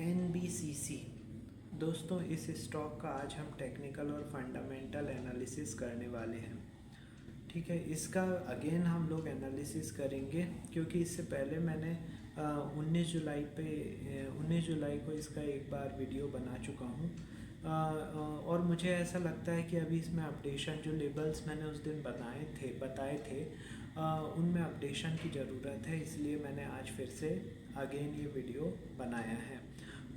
NBCC। दोस्तों, इस स्टॉक का आज हम टेक्निकल और फंडामेंटल एनालिसिस करने वाले हैं। ठीक है, इसका अगेन हम लोग एनालिसिस करेंगे क्योंकि इससे पहले मैंने 19 जुलाई को इसका एक बार वीडियो बना चुका हूँ। और मुझे ऐसा लगता है कि अभी इसमें अपडेशन, जो लेबल्स मैंने उस दिन बताए थे उनमें अपडेशन की ज़रूरत है, इसलिए मैंने आज फिर से अगेन ये वीडियो बनाया है।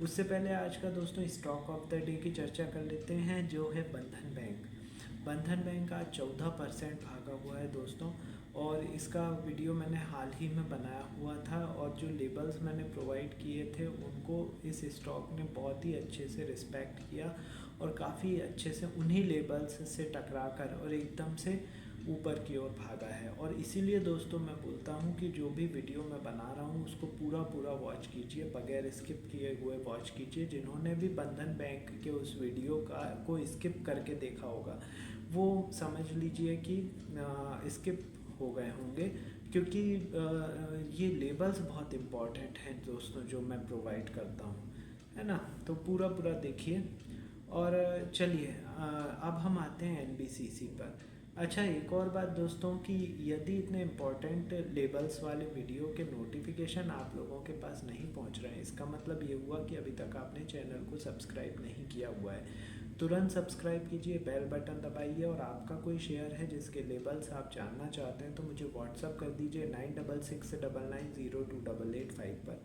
उससे पहले आज का दोस्तों स्टॉक ऑफ द डे की चर्चा कर लेते हैं, जो है बंधन बैंक। बंधन बैंक आज 14% भागा हुआ है दोस्तों, और इसका वीडियो मैंने हाल ही में बनाया हुआ था, और जो लेबल्स मैंने प्रोवाइड किए थे उनको इस स्टॉक ने बहुत ही अच्छे से रिस्पेक्ट किया और काफ़ी अच्छे से उन्हीं लेबल्स से टकरा कर और एकदम से ऊपर की ओर भागा है। और इसीलिए दोस्तों मैं बोलता हूँ कि जो भी वीडियो मैं बना रहा हूँ उसको पूरा वॉच कीजिए, बगैर स्किप किए हुए वॉच कीजिए। जिन्होंने भी बंधन बैंक के उस वीडियो को स्किप करके देखा होगा वो समझ लीजिए कि स्किप हो गए होंगे, क्योंकि ये लेबल्स बहुत इम्पॉर्टेंट हैं दोस्तों जो मैं प्रोवाइड करता हूँ, है ना। तो पूरा देखिए। और चलिए अब हम आते हैं NBCC पर। अच्छा, एक और बात दोस्तों कि यदि इतने इम्पोर्टेंट लेबल्स वाले वीडियो के नोटिफिकेशन आप लोगों के पास नहीं पहुंच रहे हैं, इसका मतलब ये हुआ कि अभी तक आपने चैनल को सब्सक्राइब नहीं किया हुआ है। तुरंत सब्सक्राइब कीजिए, बेल बटन दबाइए, और आपका कोई शेयर है जिसके लेबल्स आप जानना चाहते हैं तो मुझे व्हाट्सअप कर दीजिए 9669928885 पर।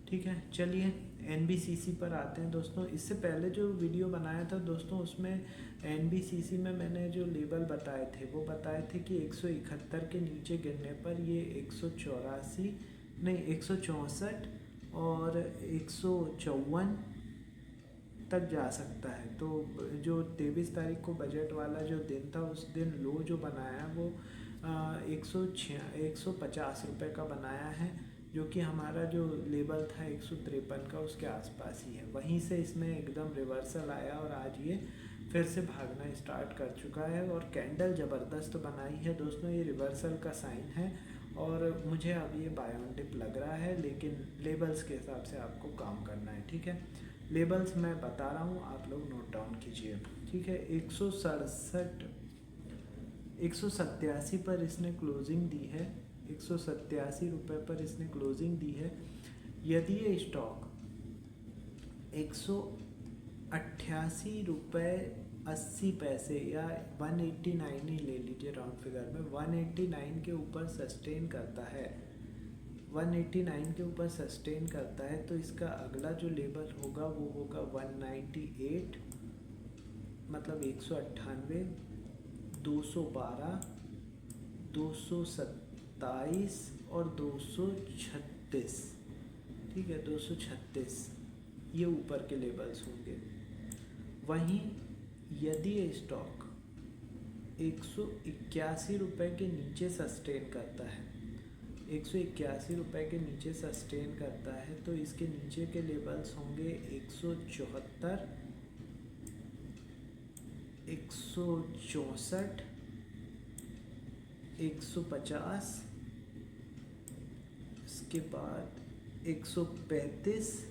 ठीक है, चलिए NBCC पर आते हैं दोस्तों। इससे पहले जो वीडियो बनाया था दोस्तों उसमें NBCC में मैंने जो लेबल बताए थे वो बताए थे कि 171 के नीचे गिरने पर ये 164 और 154 तक जा सकता है। तो जो 23 तारीख को बजट वाला जो दिन था उस दिन लो जो बनाया वो 150 रुपये का बनाया है, जो कि हमारा जो लेबल था 153 का उसके आसपास ही है। वहीं से इसमें एकदम रिवर्सल आया और आज ये फिर से भागना स्टार्ट कर चुका है, और कैंडल ज़बरदस्त बनाई है दोस्तों। ये रिवर्सल का साइन है और मुझे अब ये बाय ऑन डिप लग रहा है, लेकिन लेबल्स के हिसाब से आपको काम करना है। ठीक है, लेबल्स मैं बता रहा हूँ, आप लोग नोट डाउन कीजिए। ठीक है, 187 पर इसने क्लोजिंग दी है, 187 रुपये पर इसने क्लोजिंग दी है। यदि ये स्टॉक 188 रुपये 80 पैसे या 189 ही ले लीजिए राउंड फिगर में, 189 के ऊपर सस्टेन करता है, 189 के ऊपर सस्टेन करता है, तो इसका अगला जो लेवल होगा वो होगा 198, मतलब 198, 212, 227 और 236। ठीक है, 236 ये ऊपर के लेवल्स होंगे। वहीं यदि ये स्टॉक 181 रुपये के नीचे सस्टेन करता है, 181 रुपये के नीचे सस्टेन करता है, तो इसके नीचे के लेवल्स होंगे 174, 164, 150, इसके बाद 135,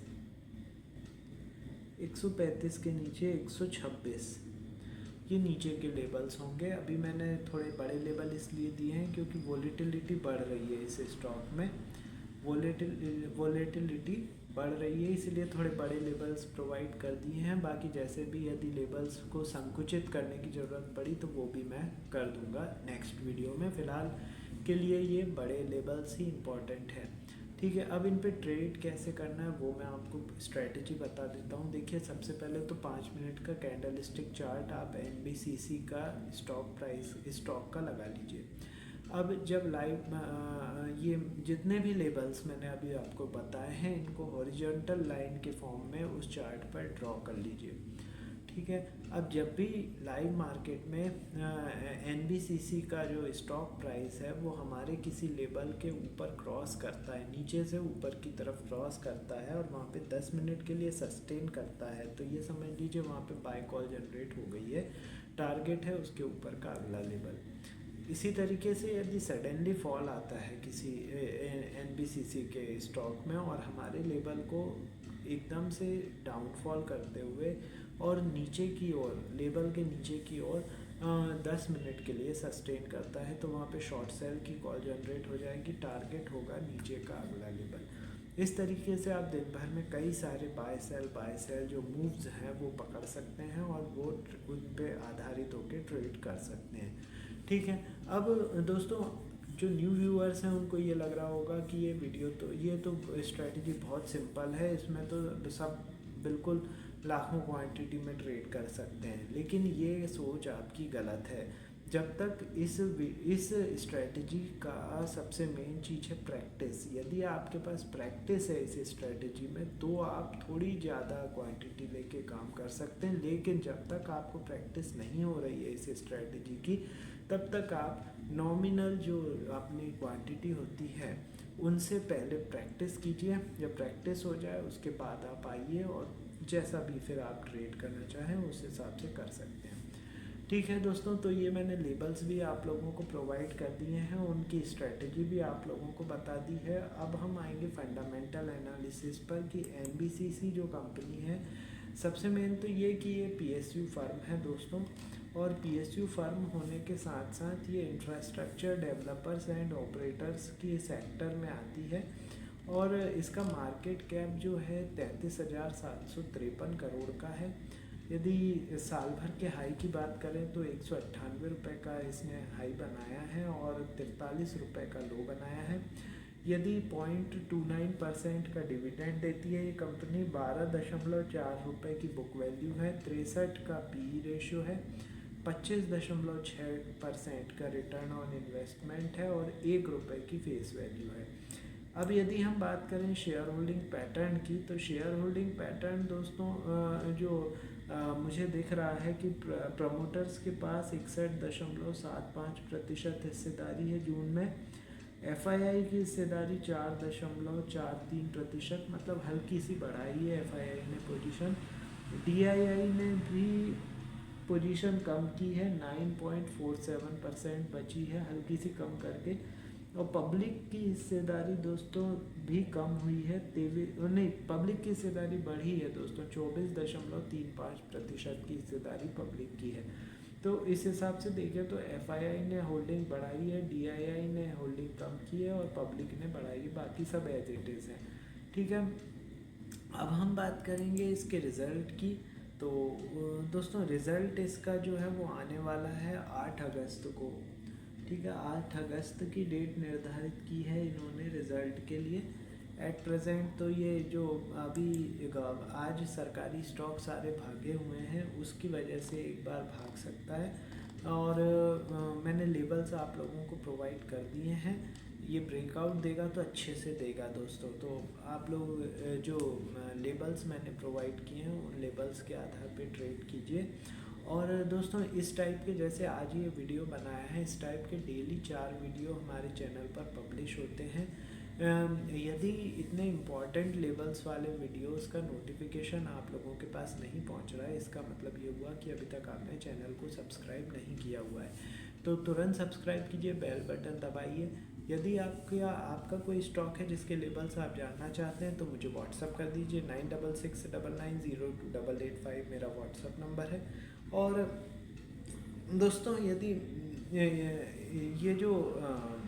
135 के नीचे 126, ये नीचे के लेबल्स होंगे। अभी मैंने थोड़े बड़े लेवल इसलिए दिए हैं क्योंकि वोलेटिलिटी बढ़ रही है इस स्टॉक में, वोलेटिलिटी बढ़ रही है, इसलिए थोड़े बड़े लेबल्स प्रोवाइड कर दिए हैं। बाकी जैसे भी यदि लेबल्स को संकुचित करने की ज़रूरत पड़ी तो वो भी मैं कर दूंगा नेक्स्ट वीडियो में। फ़िलहाल के लिए ये बड़े लेबल्स ही इम्पॉर्टेंट है। ठीक है, अब इन पे ट्रेड कैसे करना है वो मैं आपको स्ट्रेटजी बता देता हूँ। देखिए, सबसे पहले तो 5 मिनट का कैंडल स्टिक चार्ट आप NBCC का स्टॉक का लगा लीजिए। अब जब लाइव ये जितने भी लेबल्स मैंने अभी आपको बताए हैं इनको हॉरिजॉन्टल लाइन के फॉर्म में उस चार्ट पर ड्रॉ कर लीजिए। ठीक है, अब जब भी लाइव मार्केट में NBCC का जो स्टॉक प्राइस है वो हमारे किसी लेवल के ऊपर क्रॉस करता है, नीचे से ऊपर की तरफ क्रॉस करता है और वहाँ पे 10 मिनट के लिए सस्टेन करता है, तो ये समझ लीजिए वहाँ पे बाय कॉल जनरेट हो गई है, टारगेट है उसके ऊपर का अगला लेवल। इसी तरीके से यदि सडनली फॉल आता है किसी NBCC के स्टॉक में और हमारे लेवल को एकदम से डाउनफॉल करते हुए और नीचे की ओर, लेवल के नीचे की ओर 10 मिनट के लिए सस्टेन करता है, तो वहाँ पे शॉर्ट सेल की कॉल जनरेट हो जाएगी, टारगेट होगा नीचे का अगला लेवल। इस तरीके से आप दिन भर में कई सारे बाय सेल जो मूव्स हैं वो पकड़ सकते हैं और वो उन पे आधारित होकर ट्रेड कर सकते हैं। ठीक है, अब दोस्तों जो न्यू व्यूअर्स हैं उनको ये लग रहा होगा कि ये तो स्ट्रेटजी बहुत सिंपल है, इसमें तो सब बिल्कुल लाखों क्वांटिटी में ट्रेड कर सकते हैं, लेकिन ये सोच आपकी गलत है। जब तक इस स्ट्रेटजी का सबसे मेन चीज़ है प्रैक्टिस। यदि आपके पास प्रैक्टिस है इस स्ट्रेटजी में तो आप थोड़ी ज़्यादा क्वांटिटी लेके काम कर सकते हैं, लेकिन जब तक आपको प्रैक्टिस नहीं हो रही है इस स्ट्रेटजी की, तब तक आप नॉमिनल जो अपनी क्वांटिटी होती है उनसे पहले प्रैक्टिस कीजिए। जब प्रैक्टिस हो जाए उसके बाद आप आइए और जैसा भी फिर आप ट्रेड करना चाहें उस हिसाब से कर सकते हैं। ठीक है दोस्तों, तो ये मैंने लेबल्स भी आप लोगों को प्रोवाइड कर दिए हैं, उनकी स्ट्रेटजी भी आप लोगों को बता दी है। अब हम आएंगे फंडामेंटल एनालिसिस पर कि एनबीसीसी जो कंपनी है, सबसे मेन तो ये कि ये पीएसयू फर्म है दोस्तों, और पीएसयू फर्म होने के साथ साथ ये इंफ्रास्ट्रक्चर डेवलपर्स एंड ऑपरेटर्स की सेक्टर में आती है, और इसका मार्केट कैप जो है 33,753 करोड़ का है। यदि साल भर के हाई की बात करें तो 198 रुपये का इसने हाई बनाया है और 43 रुपये का लो बनाया है। यदि 0.29% का डिविडेंड देती है ये कंपनी, 12.4 रुपये की बुक वैल्यू है, 63 का पी रेशियो है, 25.6% का रिटर्न ऑन इन्वेस्टमेंट है और 1 रुपये की फेस वैल्यू है। अब यदि हम बात करें शेयर होल्डिंग पैटर्न की, तो शेयर होल्डिंग पैटर्न दोस्तों मुझे दिख रहा है कि प्रमोटर्स के पास 61.75% हिस्सेदारी है जून में। एफआईआई की हिस्सेदारी 4.43%, मतलब हल्की सी बढ़ाई है एफआईआई ने पोजीशन। डीआईआई ने भी पोजीशन कम की है, 9.47% बची है, हल्की सी कम करके। और पब्लिक की हिस्सेदारी दोस्तों भी कम हुई है, पब्लिक की हिस्सेदारी बढ़ी है दोस्तों, 24.35% की हिस्सेदारी पब्लिक की है। तो इस हिसाब से देखें तो एफआईआई ने होल्डिंग बढ़ाई है, डीआईआई ने होल्डिंग कम की है और पब्लिक ने बढ़ाई है, बाकी सब एज इट इज़ है। ठीक है, अब हम बात करेंगे इसके रिज़ल्ट की। तो दोस्तों रिज़ल्ट इसका जो है वो आने वाला है 8 अगस्त को। ठीक है, 8 अगस्त की डेट निर्धारित की है इन्होंने रिज़ल्ट के लिए। एट प्रेजेंट तो ये जो अभी आज सरकारी स्टॉक सारे भागे हुए हैं, उसकी वजह से एक बार भाग सकता है। और मैंने लेबल्स आप लोगों को प्रोवाइड कर दिए हैं, ये ब्रेकआउट देगा तो अच्छे से देगा दोस्तों। तो आप लोग जो लेबल्स मैंने प्रोवाइड किए हैं उन लेबल्स के आधार पे ट्रेड कीजिए। और दोस्तों इस टाइप के, जैसे आज ये वीडियो बनाया है, इस टाइप के डेली 4 वीडियो हमारे चैनल पर पब्लिश होते हैं। यदि इतने इम्पॉर्टेंट लेवल्स वाले वीडियोस का नोटिफिकेशन आप लोगों के पास नहीं पहुंच रहा है, इसका मतलब ये हुआ कि अभी तक आपने चैनल को सब्सक्राइब नहीं किया हुआ है। तो तुरंत सब्सक्राइब कीजिए, बेल बटन दबाइए। यदि आपका कोई स्टॉक है जिसके लेबल्स आप जानना चाहते हैं तो मुझे व्हाट्सअप कर दीजिए, 9669902885 मेरा व्हाट्सअप नंबर है। और दोस्तों यदि ये जो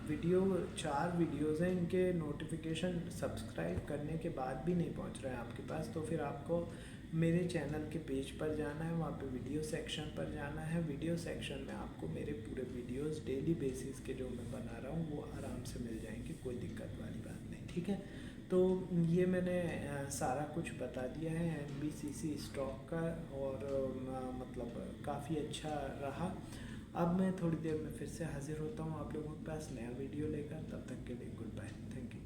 वीडियो 4 वीडियोज़ हैं, इनके नोटिफिकेशन सब्सक्राइब करने के बाद भी नहीं पहुंच रहा है आपके पास, तो फिर आपको मेरे चैनल के पेज पर जाना है, वहाँ पे वीडियो सेक्शन पर जाना है। वीडियो सेक्शन में आपको मेरे पूरे वीडियोस डेली बेसिस के जो मैं बना रहा हूँ वो आराम से मिल जाएंगे, कोई दिक्कत वाली बात नहीं। ठीक है, तो ये मैंने सारा कुछ बता दिया है एनबीसीसी स्टॉक का, और मतलब काफ़ी अच्छा रहा। अब मैं थोड़ी देर में फिर से हाजिर होता हूँ आप लोगों के पास नया वीडियो लेकर, तब तक के लिए गुड बाय, थैंक यू।